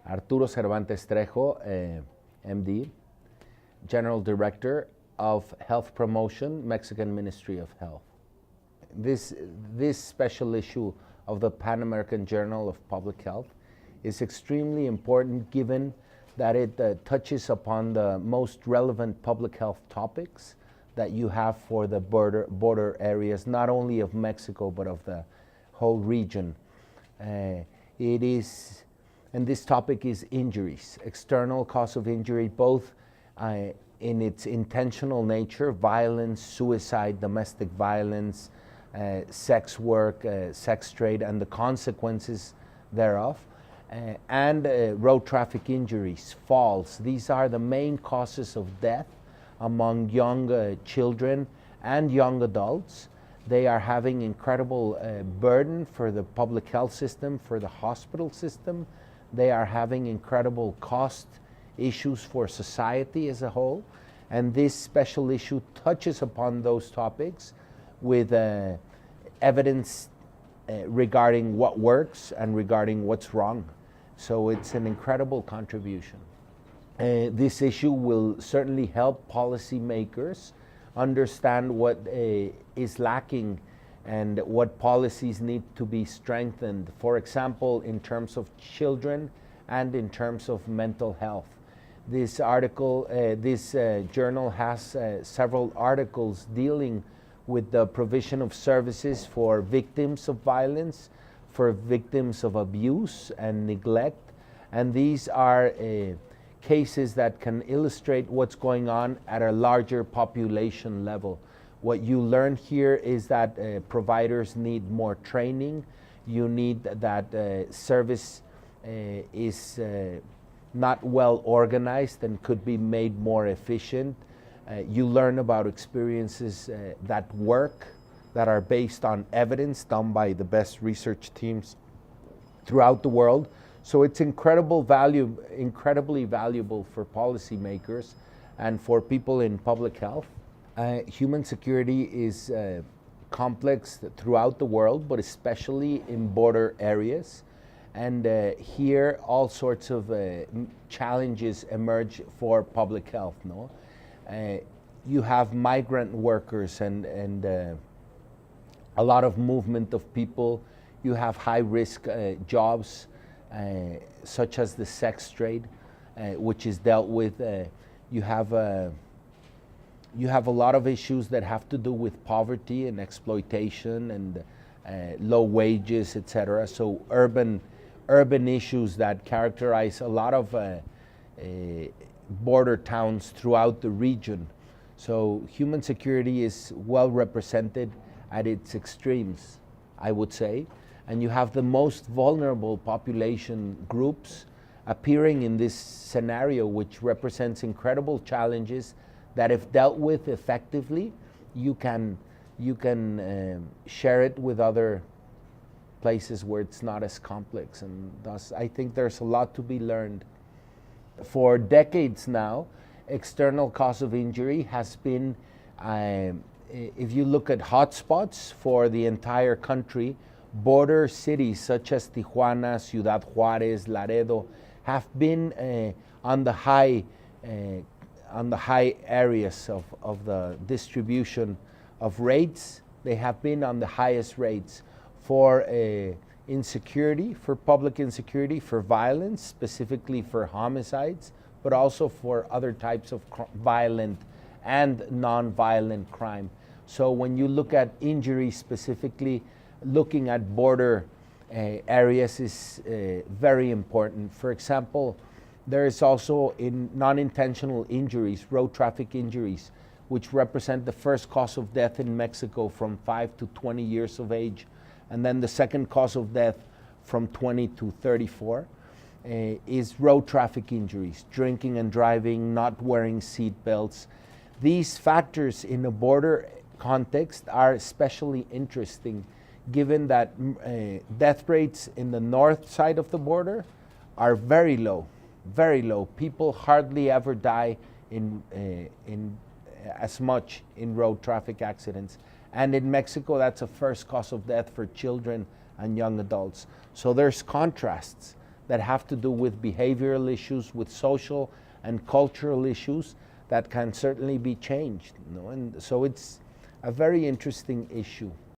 Arturo Cervantes ENG, MD, General Director of Health Promotion, Mexican Ministry of Health. This special issue of the Pan American Journal of Public Health is extremely important given that it touches upon the most relevant public health topics that you have for the border areas, not only of Mexico, but of the whole region. And this topic is injuries, external cause of injury, both in its intentional nature, violence, suicide, domestic violence, sex work, sex trade, and the consequences thereof, and road traffic injuries, falls. These are the main causes of death among young children and young adults. They are having incredible burden for the public health system, for the hospital system. They are having incredible cost issues for society as a whole. And this special issue touches upon those topics with evidence regarding what works and regarding what's wrong. So it's an incredible contribution. This issue will certainly help policymakers understand what is lacking and what policies need to be strengthened. For example, in terms of children and in terms of mental health. This article, this journal has several articles dealing with the provision of services for victims of violence, for victims of abuse and neglect. And these are cases that can illustrate what's going on at a larger population level. What you learn here is that providers need more training. You need that service is not well organized and could be made more efficient. You learn about experiences that work, that are based on evidence done by the best research teams throughout the world. So it's incredibly valuable for policymakers and for people in public health. Human security is complex throughout the world, but especially in border areas. And here all sorts of challenges emerge for public health. No, you have migrant workers and a lot of movement of people. You have high-risk jobs, such as the sex trade, which is dealt with. You have a lot of issues that have to do with poverty and exploitation and low wages, etc. So urban issues that characterize a lot of border towns throughout the region. So human security is well represented at its extremes, I would say. And you have the most vulnerable population groups appearing in this scenario, which represents incredible challenges that, if dealt with effectively, you can share it with other places where it's not as complex. And thus, I think there's a lot to be learned. For decades now, external cause of injury has been, if you look at hotspots for the entire country, border cities such as Tijuana, Ciudad Juárez, Laredo have been on the high areas of the distribution of rates. They have been on the highest rates for insecurity, for public insecurity, for violence, specifically for homicides, but also for other types of violent and non-violent crime. So when you look at injuries specifically, looking at border areas is very important. For example, there is also in non-intentional injuries, road traffic injuries, which represent the first cause of death in Mexico from 5 to 20 years of age, and then the second cause of death from 20 to 34 is road traffic injuries, drinking and driving, not wearing seat belts. These factors in a border context are especially interesting, given that death rates in the north side of the border are very low, very low. People hardly ever die in as much in road traffic accidents. And in Mexico, that's a first cause of death for children and young adults. So there's contrasts that have to do with behavioral issues, with social and cultural issues that can certainly be changed. And so it's a very interesting issue.